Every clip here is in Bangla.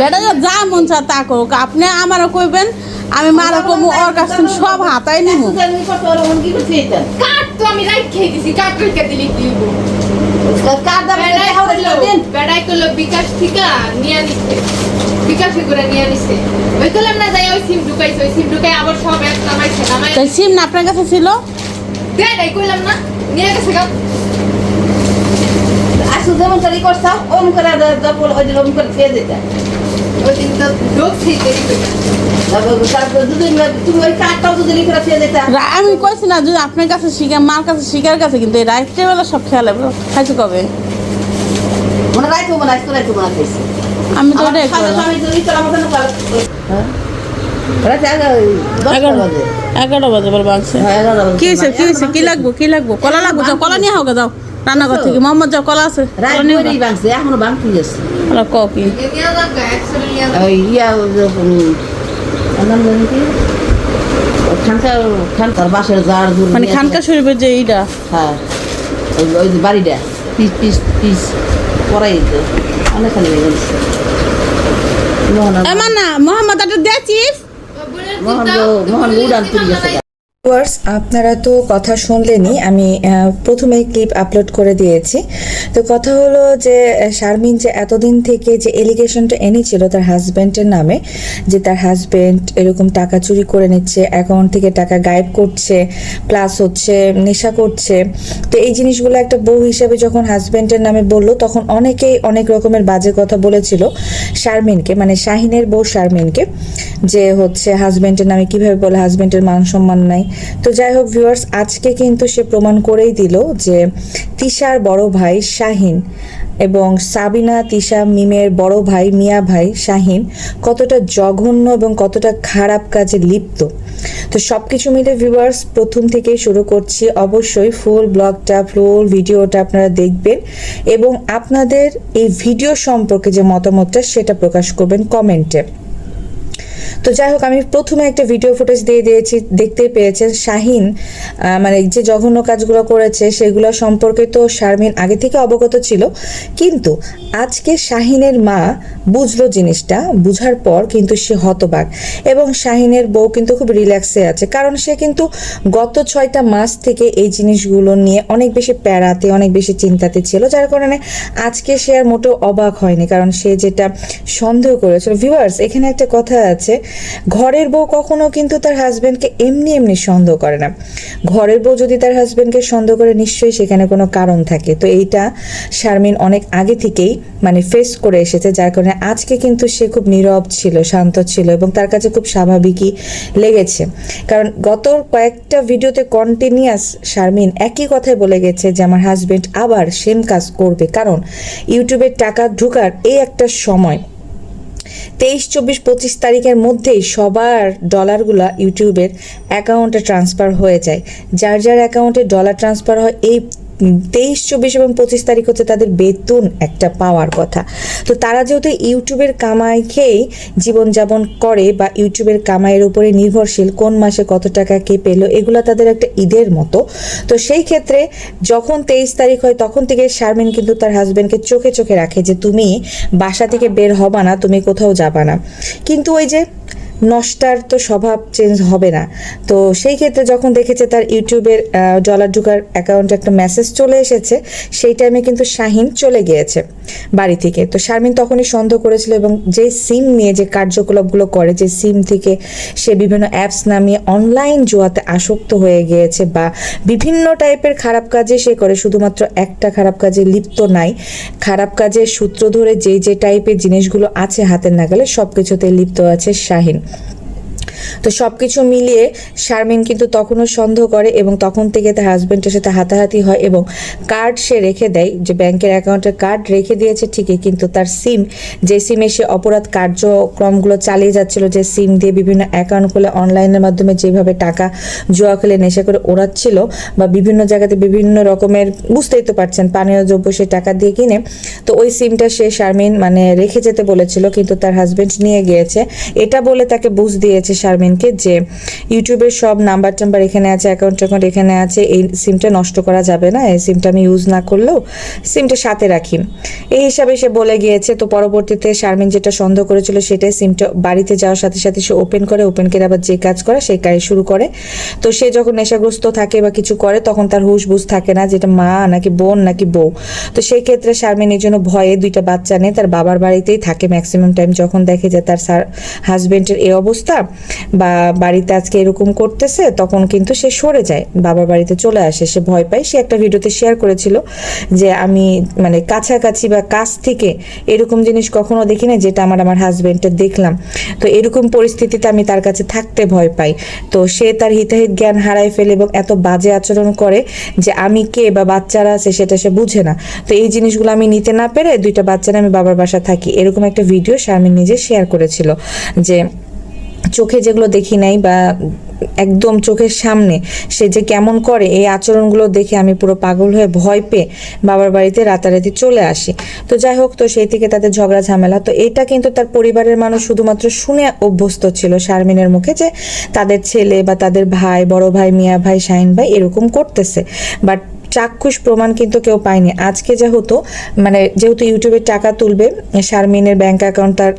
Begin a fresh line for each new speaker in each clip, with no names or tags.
বেটা যা মন চা তা করুক, আপনি আমারও কইবেন, আমি মারও কমু, ওর কাছ থেকে সব হাতাই নিমু।
কাট তো আমি রাইট খেয়ে দিছি, কাট রেখে দিলি দিব। বেড়াই করলো বিকাশ থেকে নিয়ে নিচ্ছে, বিকাশে করে নিয়ে নিচ্ছে। ওই করলাম না যাই ওই সিম ঢুকাইছে, ওই সিম ঢুকাই আবার সব এক নামাইছে, নামাই
তাই সিম না আপনার কাছে ছিল?
দেয় করলাম না, নিয়ে গেছে গা।
আসু যেমন করে করছাও ওম করে ওই দিন ওম করে খেয়ে দিতে।
ওই দিন তো ঢুকছি দেরি করে।
তারপর দুদিন তুমি ওই কাঠটাও দুদিন করে খেয়ে দিতে।
আমি কইছি না যদি আপনার কাছে শিখে, মার কাছে শিখার কাছে, কিন্তু এই রাত্রে বেলা সব খেয়ালে খাইছে কবে?
মনে রাখবো মনে রাখতো রাখবো মনে রাখছি।
আমি তো ওটাই
আমার
করলাম।
স্বামী তো ই করার মতন করে। হ্যাঁ রাত
11টা বাজে বল বাংছে। কি হয়েছে, কি হয়েছে, কি লাগবো, কি লাগবো? কলা লাগবো, যাও কলা নিয়ে হোক, যাও রান্নাঘর থেকে। মোহাম্মদ যাও, কলা আছে, কলা নিয়ে হোক।
বাংছে এখনো বাংতি আছে।
কলা ক কি?
নিয়ে যাক গা, একসাথে নিয়ে যাক।
ওই ইয়া নাম জানি কি খানকার বাসের জার
মানে খানকা শরীফের যে এইটা।
হ্যাঁ ওই যে বাড়িটা পিস পিস পিস পরাই অনেকখানি হয়ে গেছে।
এমন না মোহাম্মদ একটা দেখছিস?
মোহন উড়ান তুলে গেছে।
ভিউয়ার্স, আপনারা তো কথা শুনলেনই, আমি প্রথমেই ক্লিপ আপলোড করে দিয়েছি। তো কথা হলো যে শারমিন যে এতদিন থেকে যে এলিগেশনটা এনেছিল তার হাজব্যান্ডের নামে, যে তার হাজব্যান্ড এরকম টাকা চুরি করে নিচ্ছে, অ্যাকাউন্ট থেকে টাকা গায়েব করছে, প্লাস হচ্ছে নেশা করছে। তো এই জিনিসগুলো একটা বউ হিসেবে যখন হাজব্যান্ডের নামে বললো, তখন অনেকেই অনেক রকমের বাজে কথা বলেছিল শারমিনকে, মানে শাহিনের বউ শারমিনকে, যে হচ্ছে হাজব্যান্ডের নামে কিভাবে বলে, হাজব্যান্ডের মান সম্মান নাই। তো যাই হোক ভিউয়ার্স, আজকে কিন্তু সে প্রমাণ করেই দিল যে তিশার বড় ভাই শাহিন এবং সাবিনা তিশা মিমের বড় ভাই মিয়া ভাই শাহিন কতটা জঘন্য এবং কতটা খারাপ কাজে লিপ্ত। তো সব কিছু মিলে ভিউয়ার্স প্রথম থেকেই শুরু করছি। অবশ্যই ফুল ব্লগটা, ফুল ভিডিওটা আপনারা দেখবেন এবং আপনাদের এই ভিডিও সম্পর্কে যে মতামতটা সেটা প্রকাশ করবেন কমেন্টে। তো যাই হোক, আমি প্রথমে একটা ভিডিও ফুটেজ দিয়ে দিয়েছি, দেখতেই পেয়েছেন শাহিন মানে যে জঘন্য কাজগুলো করেছে সেগুলো সম্পর্কে তো শারমিন আগে থেকে অবগত ছিল, কিন্তু আজকে শাহিনের মা বুঝলো জিনিসটা, বুঝার পর কিন্তু সে হতবাক এবং শাহিনের বউ কিন্তু খুব রিল্যাক্সে আছে, কারণ সে কিন্তু গত 6টা মাস থেকে এই জিনিসগুলো নিয়ে অনেক বেশি প্যারাতে, অনেক বেশি চিন্তাতে ছিল, যার কারণে আজকে সে আর মোটেও অবাক হয়নি, কারণ সে যেটা সন্দেহ করেছিল। ভিউয়ার্স, এখানে একটা কথা আছে, ঘরের বউ কখনো কিন্তু তার হাজবেন্ডকে এমনি এমনি সন্দেহ করে না। ঘরের বউ যদি তার হাজবেন্ডকে সন্দেহ করে, নিশ্চয়ই সেখানে কোনো কারণ থাকে। তো এইটা শারমিন অনেক আগে থেকেই মানে ফেস করে এসেছে, যার কারণে আজকে কিন্তু সে খুব নীরব ছিল, শান্ত ছিল এবং তার কাছে খুব স্বাভাবিকই লেগেছে। কারণ গত কয়েকটা ভিডিওতে কন্টিনিউয়াস শারমিন একই কথাই বলে গেছে যে আমার হাজবেন্ড আবার সেম কাজ করবে, কারণ ইউটিউবের টাকা ঢোকার এই একটা সময় 23, 24, 25 তারিখের মধ্যেই সবার ডলারগুলা ইউটিউবের অ্যাকাউন্টে ট্রান্সফার হয়ে যায়। যার যার অ্যাকাউন্টে ডলার ট্রান্সফার হয় এই 23, 24 এবং 25 তারিখ হচ্ছে তাদের বেতন একটা পাওয়ার কথা। তো তারা যেহেতু ইউটিউবের কামাই খেয়েই জীবনযাপন করে বা ইউটিউবের কামাইয়ের উপরে নির্ভরশীল, কোন মাসে কত টাকা কে পেলো এগুলো তাদের একটা ঈদের মতো। তো সেই ক্ষেত্রে যখন 23 তারিখ হয় তখন থেকে শারমিন কিন্তু তার হাজব্যান্ডকে চোখে চোখে রাখে যে তুমি বাসা থেকে বের হবা না, তুমি কোথাও যাবা না। কিন্তু ওই যে নষ্টার তো স্বভাব চেঞ্জ হবে না। তো সেই ক্ষেত্রে যখন দেখেছে তার ইউটিউবের ডলার ঢোকার অ্যাকাউন্টে একটা মেসেজ চলে এসেছে, সেই টাইমে কিন্তু শাহিন চলে গিয়েছে বাড়ি থেকে। তো শারমিন তখনই সন্দেহ করেছিল এবং যে সিম নিয়ে যে কার্যকলাপগুলো করে, যে সিম থেকে সে বিভিন্ন অ্যাপস নামিয়ে অনলাইন জুয়াতে আসক্ত হয়ে গিয়েছে বা বিভিন্ন টাইপের খারাপ কাজে সে করে, শুধুমাত্র একটা খারাপ কাজে লিপ্ত নাই, খারাপ কাজের সূত্র ধরে যে যে টাইপের জিনিসগুলো আছে হাতের নাগালে সব কিছুতে লিপ্ত আছে শাহিন। তো সবকিছু মিলিয়ে শারমিন কিন্তু তখনও সন্দেহ করে এবং তখন থেকে তার হাজবেন্ডের সাথে হাতাহাতি হয় এবং কার্ড সে রেখে দেয়, যে ব্যাংকের অ্যাকাউন্টে কার্ড রেখে দিয়েছে ঠিকই, কিন্তু তার সিম, যে সিমে সে অপরাধ কার্যক্রমগুলো চালিয়ে যাচ্ছিল, যে সিম দিয়ে বিভিন্ন অ্যাকাউন্ট খুলে অনলাইনের মাধ্যমে যেভাবে টাকা জুয়া খেলে নেশা করে ওড়াচ্ছিল বা বিভিন্ন জায়গাতে বিভিন্ন রকমের, বুঝতেই তো পারছেন, পানীয় দ্রব্য সে টাকা দিয়ে কিনে, তো ওই সিমটা সে শারমিন মানে রেখে যেতে বলেছিল, কিন্তু তার হাজবেন্ড নিয়ে গিয়েছে। এটা বলে তাকে বুঝ দিয়েছে শারমিনকে যে ইউটিউবের সব নাম্বার টাম্বার এখানে আছে, অ্যাকাউন্ট এখানে আছে, এই সিমটা নষ্ট করা যাবে না, এই সিমটা আমি ইউজ না করলেও সিমটা সাথে রাখি, এই হিসাবে সে বলে গিয়েছে। তো পরবর্তীতে শারমিন যেটা সন্দেহ করেছিল সেটাই, সিমটা বাড়িতে যাওয়ার সাথে সাথে সে ওপেন করে আবার যে কাজ করে সেই কাজ শুরু করে। তো সে যখন নেশাগ্রস্ত থাকে বা কিছু করে তখন তার হুঁশ বুঝ থাকে না যেটা মা নাকি বোন নাকি বউ। তো সেই ক্ষেত্রে শারমিন এই জন্য ভয়ে 2টা বাচ্চা নিয়ে তার বাবার বাড়িতেই থাকে ম্যাক্সিমাম টাইম। যখন দেখে যে তার হাজবেন্ডের এই অবস্থা বা বাড়িতে আজকে এরকম করতেছে তখন কিন্তু সে সরে যায়, বাবার বাড়িতে চলে আসে, সে ভয় পায়। সে একটা ভিডিওতে শেয়ার করেছিল যে আমি মানে কাছাকাছি বা কাছ থেকে এরকম জিনিস কখনো দেখি না যেটা আমার হাজবেন্ডের দেখলাম। তো এরকম পরিস্থিতিতে আমি তার কাছে থাকতে ভয় পাই। তো সে তার হিতাহিত জ্ঞান হারায় ফেলে এবং এত বাজে আচরণ করে যে আমি কে বা বাচ্চারা আছে সেটা সে বুঝে না। তো এই জিনিসগুলো আমি নিতে না পেরে 2টা বাচ্চারা আমি বাবার বাসা থাকি, এরকম একটা ভিডিও শারমিন নিজে শেয়ার করেছিল যে চোখে যেগুলো দেখি নাই বা একদম চোখের সামনে সে যে কেমন করে, এই আচরণগুলো দেখে আমি পুরো পাগল হয়ে ভয় পেয়ে বাবার বাড়িতে রাতারাতি চলে আসি। তো যাই হোক, তো সেই থেকে তাদের ঝগড়া ঝামেলা। তো এটা কিন্তু তার পরিবারের মানুষ শুধুমাত্র শুনে অভ্যস্ত ছিল শারমিনের মুখে যে তাদের ছেলে বা তাদের ভাই, বড় ভাই, মিয়া ভাই, শাহিন ভাই এরকম করতেছে, বাট চাক্ষুষ প্রমাণ কিন্তু কেউ পায়নি। আজকে যেহেতু ইউটিউবে টাকা তুলবে, শারমিনের ব্যাংক অ্যাকাউন্ট তার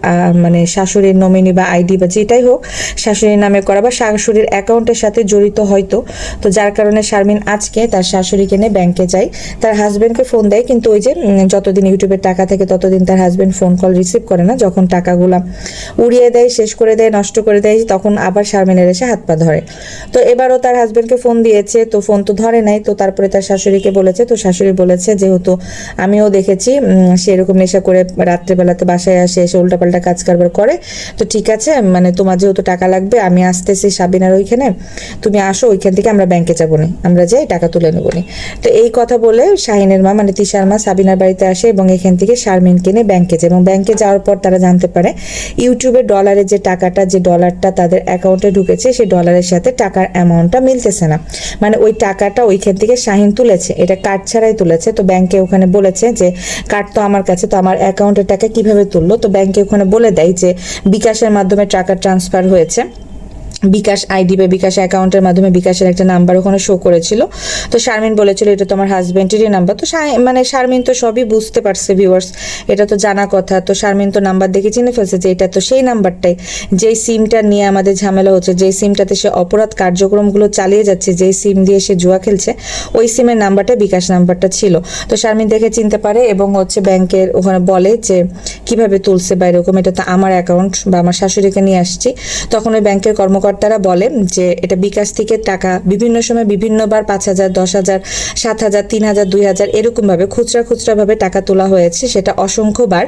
মানে শাশুড়ির নমিনি বা আইডি বা যেটাই হোক শাশুড়ির নামে করা বা শাশুড়ির অ্যাকাউন্টের সাথে জড়িত হয়তো, তো যার কারণে শারমিন আজকে তার শাশুড়িকে নিয়ে ব্যাংকে যায়, তার হাজবেন্ডকে ফোন দেয়, কিন্তু ওই যে যতদিন ইউটিউবের টাকা থাকে ততদিন তার হাজবেন্ড ফোন কল রিসিভ করে না। যখন টাকাগুলা উড়িয়ে দেয়, শেষ করে দেয়, নষ্ট করে দেয়, তখন আবার শারমিনের এসে হাত পা ধরে। তো এবারও তার হাজবেন্ডকে ফোন দিয়েছে, তো ফোন তো ধরে নাই। তো তারপরে তার শাশুড়িকে বলেছে, তো শাশুড়ি বলেছে যেহেতু আমিও দেখেছি সে এরকম নেশা করে রাত্রেবেলাতে বাসায় আসে, এসে উল্টাপাল্টা কাজ কারবার করে, তো ঠিক আছে মানে তোমার যেহেতু টাকা লাগবে আমি আসতেছি সাবিনার ওইখানে, তুমি আসো, ওইখান থেকে আমরা ব্যাংকে যাবো না, আমরা যাই টাকা তুলে নেবো না। তো এই কথা বলে শাহিনের মা মানে তিশার মা সাবিনার বাড়িতে আসে এবং এখান থেকে শারমিনকে নিয়ে ব্যাংকে যায়। এবং ব্যাংকে যাওয়ার পর তারা জানতে পারে ইউটিউবের ডলারের যে টাকাটা, যে ডলারটা তাদের অ্যাকাউন্টে ঢুকেছে সেই ডলারের সাথে টাকার অ্যামাউন্টটা মিলতেছে না, মানে ওই টাকাটা ওইখান থেকে শাহিন তুলেছে, এটা কার্ড ছাড়াই তুলেছে। তো ব্যাংকে ওখানে বলেছে যে কার্ড তো আমার কাছে, তো আমার অ্যাকাউন্টের টাকা কিভাবে তুললো? তো ব্যাংকে ওখানে বলে দেয় যে বিকাশের মাধ্যমে টাকা ট্রান্সফার হয়েছে, বিকাশ আইডি বা বিকাশ অ্যাকাউন্টের মাধ্যমে বিকাশের একটা নাম্বার ওখানে শো করেছিল। তো শারমিন বলেছিল এটা তো আমার হাজবেন্ডেরই নাম্বার। তো মানে শারমিন তো সবই বুঝতে পারছে, ভিউয়ার্স এটা তো জানা কথা। তো শারমিন তো নাম্বার দেখে চিনে ফেলছে যে এটা তো সেই নাম্বারটাই, যেই সিমটা নিয়ে আমাদের ঝামেলা হচ্ছে, যেই সিমটাতে সে অপরাধ কার্যক্রমগুলো চালিয়ে যাচ্ছে, যেই সিম দিয়ে সে জুয়া খেলছে, ওই সিমের নাম্বারটা বিকাশ নাম্বারটা ছিল। তো শারমিন দেখে চিনতে পারে এবং ব্যাংকের ওখানে বলে যে কিভাবে তুলছে বা এরকম, এটা তো আমার অ্যাকাউন্ট বা আমার শাশুড়িকে নিয়ে আসছি। তখন ওই ব্যাংকের কর্মকর্তারা বলে যে এটা বিকাশ থেকে টাকা বিভিন্ন সময় বিভিন্নবার 5,000, 10,000, 7,000, 3,000, 2,000 এরকম ভাবে খুচরা ভাবে টাকা তোলা হয়েছে। সেটা অসংখ্যবার,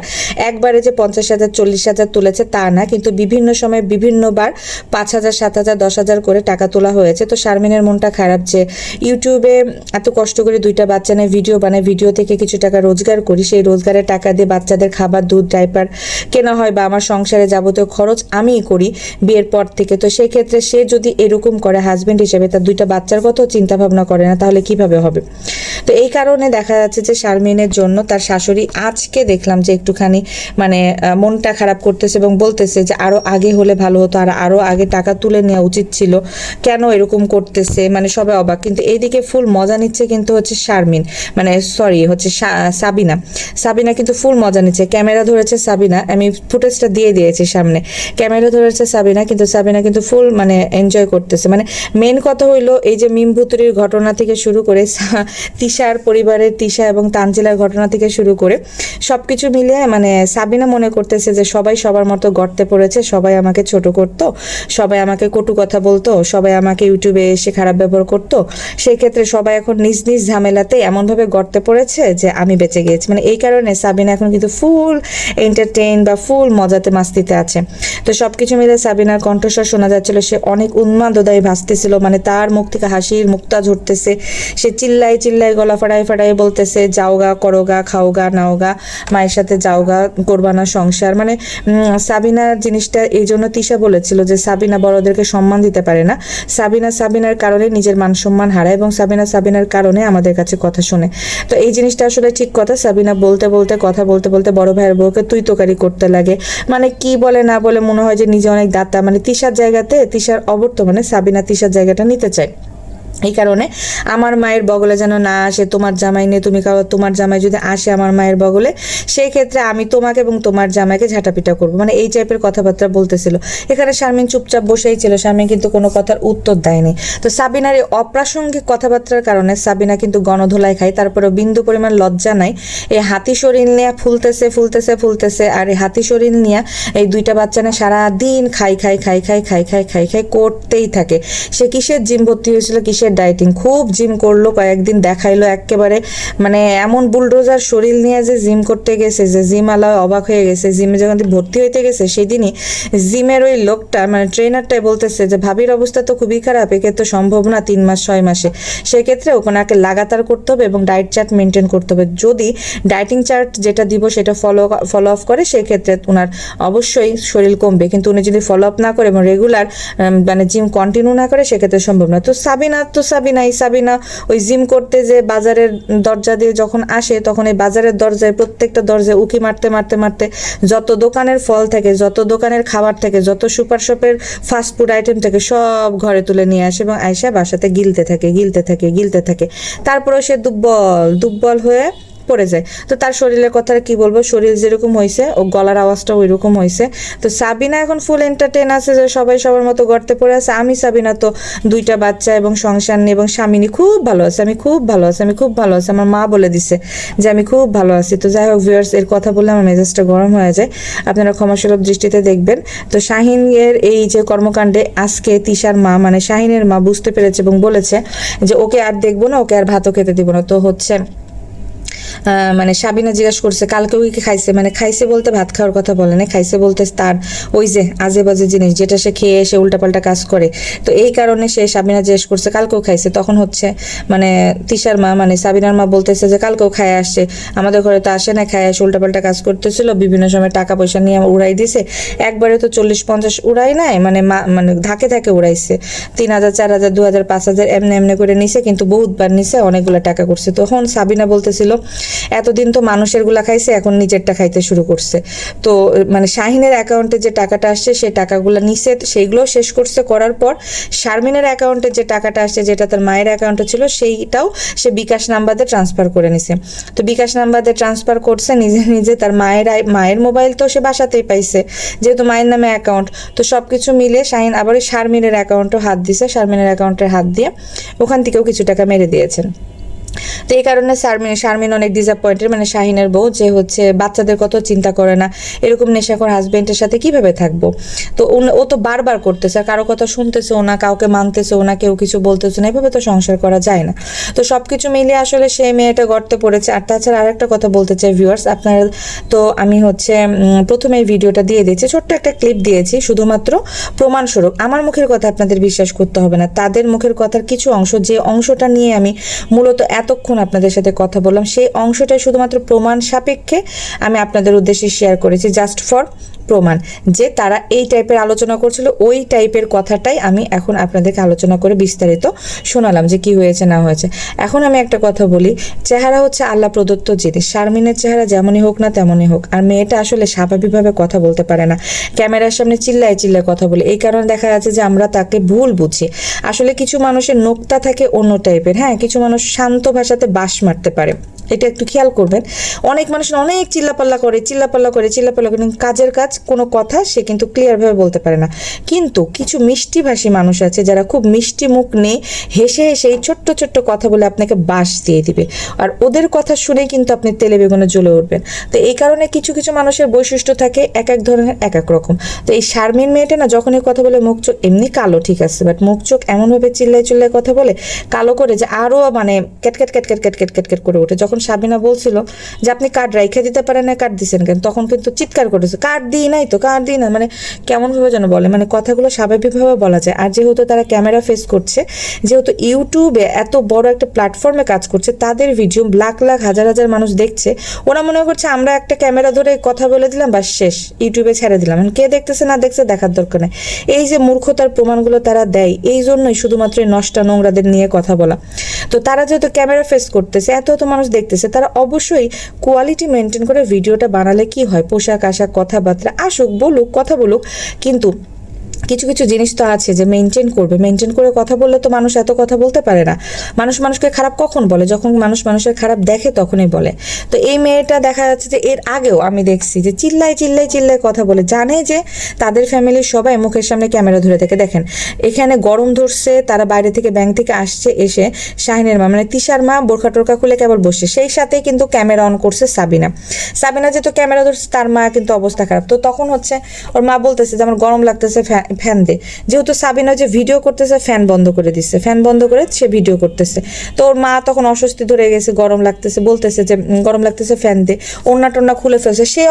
একবারে যে 50,000, 40,000 তুলেছে তা না, কিন্তু বিভিন্ন সময় বিভিন্নবার 5,000, 7,000, 10,000 করে টাকা তোলা হয়েছে। তো শারমিনের মনটা খারাপ যে ইউটিউবে এত কষ্ট করে 2টা বাচ্চা নিয়ে ভিডিও বানায়, ভিডিও থেকে কিছু টাকা রোজগার করি, সেই রোজগারের টাকা দিয়ে বাচ্চাদের খাবার, দুধ, ডাইপার কেনা হয় বা আমার সংসারে যাবতীয় খরচ আমিই করি বিয়ের পর থেকে। তো সেই ক্ষেত্রে সে যদি এরকম করে হাজবেন্ড হিসেবে তার 2টা বাচ্চার কথাও চিন্তা ভাবনা করে না, তাহলে কিভাবে হবে? তো এই কারণে দেখা যাচ্ছে যে শারমিনের জন্য তার শাশুড়ি আজকে দেখলাম যে একটুখানি মানে মনটা খারাপ করতেছে এবং বলতেছে যে আরো আগে হলে ভালো হতো, আর আরো আগে টাকা তুলে নেওয়া উচিত ছিল, কেন এরকম করতেছে, মানে সবাই অবাক। কিন্তু এইদিকে ফুল মজা নিচ্ছে কিন্তু শারমিন, মানে সরি সাবিনা কিন্তু ফুল মজা নিচ্ছে। ক্যামেরা ধরেছে সাবিনা, আমি ফুটেজটা দিয়ে দিয়েছি সামনে, ক্যামেরা ধরেছে সাবিনা কিন্তু ফুল মানে এনজয় করতেছে। মানে মেন কথা হইলো এই যে মিমভুতুরির ঘটনা থেকে শুরু করে তিশার পরিবারের, তিশা এবং তানজিলার ঘটনা থেকে শুরু করে সবকিছু মিলিয়ে মানে সাবিনা মনে করতেছে যে সবাই সবার মতো গর্তে পড়েছে, সবাই আমাকে ছোট করতো, সবাই আমাকে কটু কথা বলতো, সবাই আমাকে ইউটিউবে এসে খারাপ ব্যবহার করতো, সেই ক্ষেত্রে সবাই এখন নিজ নিজ ঝামেলাতে এমনভাবে গর্তে পড়েছে যে আমি বেঁচে গিয়েছি। মানে এই কারণে সাবিনা এখন কিন্তু ফুল এন্টারটেইন বা ফুল মজাতে মাস্তিতে আছে। তো সবকিছু মিলে সাবিনার কণ্ঠস্বর শোনা যাচ্ছিল, সে অনেক উন্মাদদায়ী ভাসতেছিল, মানে তার মুখ থেকে হাসির মুক্তা ঝরতেছে, সে চিল্লাই গলা ফাড়াই বলতেছে যাওগা, করোগা, খাওগা, নাওগা, মায়ের সাথে যাওগা, করবানা সংসার। মানে সাবিনার জিনিসটা এই জন্য তিশা বলেছিল যে সাবিনা বড়দেরকে সম্মান দিতে পারে না, সাবিনার কারণে নিজের মান সম্মান হারায় এবং সাবিনার কারণে আমাদের কাছে কথা শুনে। তো এই জিনিসটা আসলে ঠিক কথা। সাবিনা কথা বলতে বড় ভাইয়ের বউকে তুই তোকারি করতে লাগে, মানে কি বলে না বলে মনে হয় যে নিজে অনেক দাতা। মানে তিশার জায়গাতে সাথে তিশার অবর্তমানে সাবিনা তিশার জায়গাটা নিতে চায়। এই কারণে আমার মায়ের বগলে যেন না আসে তোমার জামাই নিয়ে, তুমি তোমার জামাই যদি আসে আমার মায়ের বগলে, সেই ক্ষেত্রে আমি তোমাকে এবং তোমার জামাইকে ঝাঁটাপিটা করবো, মানে এই টাইপের কথাবার্তা বলতেছিল। এখানে শারমিন চুপচাপ বসেই ছিল, শারমিন কিন্তু কোনো কথার উত্তর দেয়নি। তো সাবিনার এই অপ্রাসঙ্গিক কথাবার্তার কারণে সাবিনা কিন্তু গণধোলাই খায়, তারপরে বিন্দু পরিমাণ লজ্জা নাই। এই হাতি শরীর নিয়ে ফুলতেছে ফুলতেছে ফুলতেছে, আর এই হাতি শরীর নিয়ে এই দুইটা বাচ্চা না সারাদিন খাই খাই খাই খাই খাই খাই খাই খাই করতেই থাকে। সে কিসের জিম ভর্তি হয়েছিল, কিসের ডায়েটিং, খুব জিম করলো, কয়েকদিন দেখাইলো একেবারে, মানে এমন বুলডোজার শরীর নিয়ে যে জিম করতে গেছে, যে জিম আলাও অবাক হয়ে গেছে। জিমে যখন ভর্তি হইতে গেছে সেদিনই জিমের ওই লোকটা মানে ট্রেনারটাই বলতেছে যে ভাবির অবস্থা তো খুবই খারাপ, একে তো সম্ভব না 3 মাস 6 মাসে, সেক্ষেত্রে ওনাকে লাগাতার করতে হবে এবং ডায়েট চার্ট মেনটেন করতে হবে। যদি ডায়েটিং চার্ট যেটা দিব সেটা ফলো আপ করে সেক্ষেত্রে ওনার অবশ্যই শরীর কমবে, কিন্তু উনি যদি ফলো আপ না করে এবং রেগুলার মানে জিম কন্টিনিউ না করে সেক্ষেত্রে সম্ভব না। তো সাবিনা ওই জিম করতে যে বাজারের দরজা দিয়ে যখন আসে তখন এই বাজারের দরজায় প্রত্যেকটা দরজায় উকি মারতে মারতে মারতে যত দোকানের ফল থেকে, যত দোকানের খাবার থেকে, যত সুপার শপের ফাস্টফুড আইটেম থেকে সব ঘরে তুলে নিয়ে আসে এবং আয়সা বাসাতে গিলতে থাকে। তারপরে সে দুর্বল হয়ে পড়ে যায়। তো তার শরীরের কথা কি বলবো, শরীর যেরকম হয়েছে ও গলার আওয়াজটা ওই রকম হয়েছে। তো সাবিনা এখন ফুল এন্টারটেইন আছে যে সবাই সবার মতো গর্তে পড়ে আছে। আমি সাবিনা তো 2টা বাচ্চা এবং সংসার নিয়ে এবং স্বামী নিয়ে খুব ভালো আছে, আমি খুব ভালো আছি। আমার মা বলে দিছে যে আমি খুব ভালো আছি। তো যাই হোক ভিউয়ার্স, এর কথা বললে আমার মেজাজটা গরম হয়ে যায়, আপনারা ক্ষমাসুলভ দৃষ্টিতে দেখবেন। তো শাহিনের এই যে কর্মকাণ্ডে আজকে তিশার মা মানে শাহিনের মা বুঝতে পেরেছে এবং বলেছে যে ওকে আর দেখবো না, ওকে আর ভাতও খেতে দিব না। তো হচ্ছে মানে সাবিনা জিজ্ঞাসা করছে কালকে ওই খাইছে, মানে খাইছে বলতে ভাত খাওয়ার কথা বলে না, খাইছে বলতে তার ওই যে আজে বাজে জিনিস যেটা সে খেয়ে এসে উল্টাপাল্টা কাজ করে। তো এই কারণে সে সাবিনা জিজ্ঞেস করছে কালকেও খাইছে। তখন হচ্ছে মানে তিশার মা মানে সাবিনার মা বলতেছে যে কালকেও খায় আসছে, আমাদের ঘরে তো আসে না, খায় আসে উল্টাপাল্টা কাজ করতেছিল, বিভিন্ন সময় টাকা পয়সা নিয়ে উড়াই দিছে, একবারে তো 40-50 উড়াই নাই, মানে মানে ধাকে উড়াইছে, 3000 4000 2000 5000 এমনি করে নিছে, কিন্তু বহুতবার নিছে, অনেকগুলো টাকা করছে। তখন সাবিনা বলতেছিল এতদিন তো মানুষের গুলা খাইছে, এখন নিজেরটা খাইতে শুরু করছে। তো মানে শাহিনের অ্যাকাউন্টে যে টাকাটা আসছে সেই টাকাগুলো নিছে, সেইগুলো শেষ করছে, করার পর শারমিনের অ্যাকাউন্টে যে টাকাটা আসছে যেটা তার মায়ের অ্যাকাউন্টে ছিল সেইটাও সে বিকাশ নাম্বার দিয়ে ট্রান্সফার করে নিছে। তো বিকাশ নাম্বার দিয়ে ট্রান্সফার করছে নিজে তার মায়ের মোবাইল তো সে বাসাতেই পাইছে, যেহেতু মায়ের নামে অ্যাকাউন্ট। তো সবকিছু মিলে শাহিন আবার শারমিনের অ্যাকাউন্টও হাত দিছে, শারমিনের অ্যাকাউন্টে হাত দিয়ে ওখান থেকেও কিছু টাকা মেরে দিয়েছেন। তো এই কারণে শারমিন অনেক ডিসঅ্যাপয়েন্টেড, মানে শাহিনের বউ, যে হচ্ছে বাচ্চাদের কত চিন্তা করে না, এরকম নেশাখোর হাজবেন্ডের সাথে কিভাবে থাকবো। তো ও তো বারবার করতেছে, কারো কথা শুনতেছেও না, কাউকে মানতেছেও না, কেউ কিছু বলতেছে না, এভাবে তো সংসার করা যায় না। তো সবকিছু মিলিয়ে আসলে সেই মেয়েটা গর্তে পড়েছে। আর তাছাড়া আরেকটা কথা বলতে চাই ভিউয়ার্স, আপনারা তো আমি হচ্ছে প্রথমে এই ভিডিওটা দিয়ে দিয়েছি, ছোট্ট একটা ক্লিপ দিয়েছি শুধুমাত্র প্রমাণস্বরূপ। আমার মুখের কথা আপনাদের বিশ্বাস করতে হবে না, তাদের মুখের কথার কিছু অংশ, যে অংশটা নিয়ে আমি মূলত এতক্ষণ আপনাদের সাথে কথা বললাম, সেই অংশটাই শুধুমাত্র প্রমাণ সাপেক্ষে আমি আপনাদের উদ্দেশ্যে শেয়ার করেছি, জাস্ট ফর প্রমাণ যে তারা এই টাইপের আলোচনা করছিল, ওই টাইপের কথাটাই আমি এখন আপনাদেরকে আলোচনা করে বিস্তারিত শোনালাম যে কি হয়েছে না হয়েছে। এখন আমি একটা কথা বলি, চেহারা হচ্ছে আল্লাহ প্রদত্ত জিনিস, শারমিনের চেহারা যেমনই হোক না তেমনই হোক, আর মেয়েটা আসলে স্বাভাবিকভাবে কথা বলতে পারে না, ক্যামেরার সামনে চিল্লায় কথা বলে, এই কারণে দেখা যাচ্ছে যে আমরা তাকে ভুল বুঝি। আসলে কিছু মানুষের নোকতা থাকে অন্য টাইপের, হ্যাঁ, কিছু মানুষ শান্ত ভাষাতে বাঁশ মারতে পারে, এটা একটু খেয়াল করবেন। অনেক মানুষ অনেক চিল্লাপাল্লা করে কিন্তু কাজের কাজ কোনো কথা সে কিন্তু ক্লিয়ারভাবে বলতে পারে না। কিন্তু কিছু মিষ্টিভাষী মানুষ আছে যারা খুব মিষ্টি মুখ নিয়ে হেসে এই ছোট্ট ছোট্ট কথা বলে আপনাকে বাঁশ দিয়ে দিবে, আর ওদের কথা শুনেই কিন্তু আপনি তেলে বেগুনে জ্বলে উঠবেন। তো এই কারণে কিছু মানুষের বৈশিষ্ট্য থাকে এক এক ধরনের, এক এক রকম। তো এই শারমিন মেয়েটা না যখনই কথা বলে মুখ চোখ এমনি কালো, ঠিক আছে, বাট মুখ চোখ এমনভাবে চিল্লায় কথা বলে কালো করে যে আরও মানে ক্যাট করে ওঠে। যখন সাবিনা বলছিল যে আপনি কার্ড রাইখে দিতে পারেন না, কার্ড দিচ্ছেন কেন, তখন কিন্তু চিৎকার করেছে কার্ড দিই না, মানে কেমনভাবে যেন বলে, মানে কথাগুলো স্বাভাবিকভাবে বলা যায়। আর যেহেতু তারা ক্যামেরা ফেস করছে, যেহেতু ইউটিউবে এত বড় একটা প্ল্যাটফর্মে কাজ করছে, তাদের ভিডিও লাখ হাজার মানুষ দেখছে, ওরা মনে করছে আমরা একটা ক্যামেরা ধরে কথা বলে দিলাম বাস শেষ, ইউটিউবে ছেড়ে দিলাম, কে দেখতেছে না দেখছে দেখার দরকার নেই। এই যে মূর্খতার প্রমাণগুলো তারা দেয়, এই জন্যই শুধুমাত্র নষ্টা নোংরাদের নিয়ে কথা বলা। তো তারা যেহেতু ক্যামেরা ফেস করতেছে, এত মানুষ দেখতেছে, তারা অবশ্যই কোয়ালিটি মেনটেন করে ভিডিওটা বানালে কি হয়, পোশাক আশাক কথাবার্তা আসুক, বলুক, কথা বলুক, কিন্তু কিছু কিছু জিনিস তো আছে যে মেনটেন করবে, মেনটেন করে কথা বললে তো মানুষ এত কথা বলতে পারে না। মানুষ মানুষকে খারাপ কখন বলে? যখন মানুষ মানুষের খারাপ দেখে তখনই বলে। তো এই মেয়েটা দেখা যাচ্ছে যে এর আগেও আমি দেখছি যে চিল্লাই চিল্লাই চিল্লাই কথা বলে, জানে যে তাদের ফ্যামিলির সবাই মুখের সামনে ক্যামেরা ধরে থাকে। দেখেন এখানে গরম ধরছে, তারা বাইরে থেকে ব্যাংক থেকে আসছে, এসে শাহিনের মা মানে তিশার মা বোরখা টোরখা খুলে কেবল বসছে, সেই সাথে কিন্তু ক্যামেরা অন করছে সাবিনা। সাবিনা যেহেতু ক্যামেরা ধরছে তার মা কিন্তু অবস্থা খারাপ। তো তখন হচ্ছে ওর মা বলতেছে যে আমার গরম লাগতেছে, ফ্যান দে। যেহেতু সাবিনা যে ভিডিও করতেছে ফ্যান বন্ধ করে দিচ্ছে, ফ্যান বন্ধ করে সে ভিডিও করতেছে। তো ওর মা তখন অস্বস্তি ধরে গেছে, গরম লাগতেছে, বলতেছে যে গরম লাগতেছে ফ্যান দে, ওড়না টোন্না খুলে ফেলছে। সেই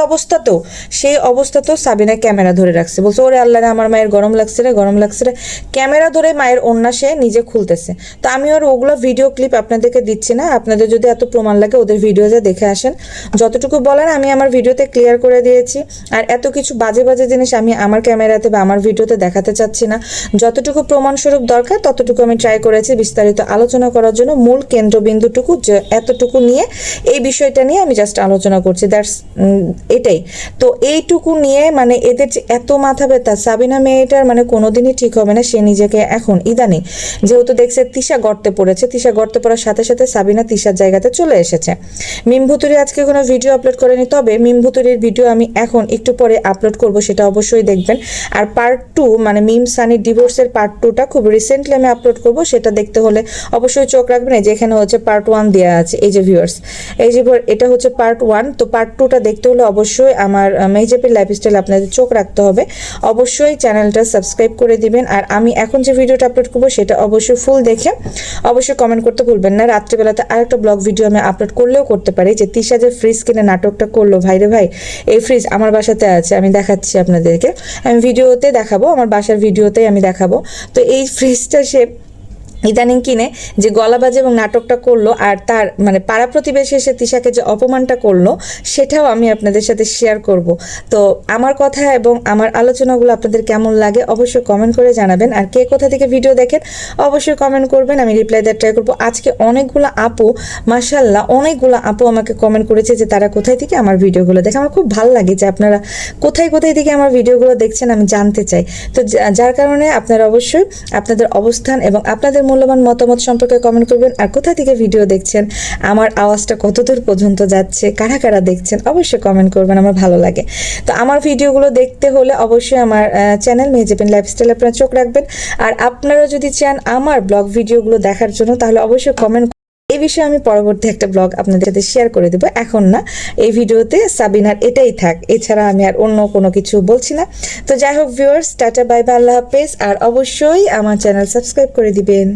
অবস্থাতেও সাবিনা ক্যামেরা ধরে রাখছে, বলছে ওরে আল্লাহ রে আমার মায়ের গরম লাগছে রে, গরম লাগছে রে। ক্যামেরা ধরে মায়ের ওড়না সে নিজে খুলতেছে। তো আমি আর ওগুলো ভিডিও ক্লিপ আপনাদেরকে দিচ্ছি না, আপনাদের যদি এত প্রমাণ লাগে ওদের ভিডিও যা দেখে আসেন। যতটুকু বলেন আমি আমার ভিডিওতে ক্লিয়ার করে দিয়েছি। আর এত কিছু বাজে বাজে জিনিস আমি আমার ক্যামেরাতে বা আমার ভিডিওতে দেখাতে চাচ্ছি না। যতটুকু প্রমাণস্বরূপ দরকার ততটুকু আমি ট্রাই করেছি বিস্তারিত আলোচনা করার জন্য। মূল কেন্দ্রবিন্দুটুকু এতটুকু নিয়ে, এই বিষয়টা নিয়ে আমি জাস্ট আলোচনা করছি, দ্যাটস এটাই। তো এইটুকু নিয়ে মানে এদের যে এত মাথা ব্যথা, সাবিনা মেয়েটার মানে কোনোদিনই ঠিক হবে না। সে নিজেকে এখন ইদানিং যেহেতু দেখছে তিশা গর্তে পড়েছে, তিশা গর্তে পড়ার সাথে সাথে সাবিনা তিশার জায়গাতে চলে এসেছে। মিম ভুতুরি আজকে কোনো ভিডিও আপলোড করেনি, তবে মিম ভুতুরির ভিডিও আমি এখন একটু পরে আপলোড করব, সেটা অবশ্যই দেখবেন। আর পার্ট 2 মানে মিম সানির ডিভোর্সের পার্ট 2টা খুব রিসেন্টলি আমি আপলোড করব, সেটা দেখতে হলে অবশ্যই চোখ রাখবেন। এই যে এখানে হচ্ছে পার্ট 1 দেওয়া আছে, এই যে ভিউয়ার্স, এই যে এটা হচ্ছে পার্ট 1। তো পার্ট 2টা দেখতে হলে অবশ্যই আমার মেহজাবির লাইফস্টাইল আপনাদের চোখ রাখতে হবে। অবশ্যই চ্যানেলটা সাবস্ক্রাইব করে দিবেন। আর আমি এখন যে ভিডিওটা আপলোড করব সেটা অবশ্যই ফুল দেখে অবশ্যই কমেন্ট করতে ভুলবেন না। রাত্রিবেলাতে আরেকটা ব্লগ ভিডিও আমি আপলোড করলেও করতে পারি, যে তিশা যে ফ্রিজ কিনে নাটকটা করলো, ভাইরে ভাই এই ফ্রিজ আমার বাসাতে আছে, আমি দেখাচ্ছি আপনাদেরকে, আমি ভিডিওতে দেখাবো, আমার বাসার ভিডিওতেই আমি দেখাবো। তো এই ফ্রিজটা সে ইদানিং কিনে যে গলাবাজি এবং নাটকটা করলো, আর তার মানে পাড়া প্রতিবেশী এসে তিশাকে যে অপমানটা করলো, সেটাও আমি আপনাদের সাথে শেয়ার করব। তো আমার কথা এবং আমার আলোচনাগুলো আপনাদের কেমন লাগে অবশ্যই কমেন্ট করে জানাবেন। আর কে কোথা থেকে ভিডিও দেখেন অবশ্যই কমেন্ট করবেন, আমি রিপ্লাই দেওয়ার ট্রাই করবো। আজকে অনেকগুলো আপু, মাশাআল্লাহ অনেকগুলো আপু আমাকে কমেন্ট করেছে যে তারা কোথায় থেকে আমার ভিডিওগুলো দেখে। আমার খুব ভালো লাগে যে আপনারা কোথায় থেকে আমার ভিডিওগুলো দেখছেন, আমি জানতে চাই। তো যার কারণে আপনারা অবশ্যই আপনাদের অবস্থান এবং আপনাদের মূল্যবান মতামত সম্পর্কে কমেন্ট করবেন। আর কোথা থেকে ভিডিও দেখছেন, আমার আওয়াজটা কতদূর পর্যন্ত যাচ্ছে, কারা কারা দেখছেন অবশ্যই কমেন্ট করবেন, আমার ভালো লাগে। তো আমার ভিডিওগুলো দেখতে হলে অবশ্যই আমার চ্যানেল মেহজাবিন লাইফস্টাইল আপনারা চোখ রাখবেন। আর আপনারা যদি চান আমার ব্লগ ভিডিওগুলো দেখার জন্য তাহলে অবশ্যই কমেন্ট। এই বিষয়ে আমি পরবর্তী একটা ব্লগ আপনাদের সাথে শেয়ার করে দেবো, এখন না, এই ভিডিওতে সাবিনার এটাই থাক, এছাড়া আমি আর অন্য কোনো কিছু বলছি না। তো যাই হোক ভিউয়ার্স, টাটা বাই বাই, আল্লাহ হাফেজ। আর অবশ্যই আমার চ্যানেল সাবস্ক্রাইব করে দিবেন।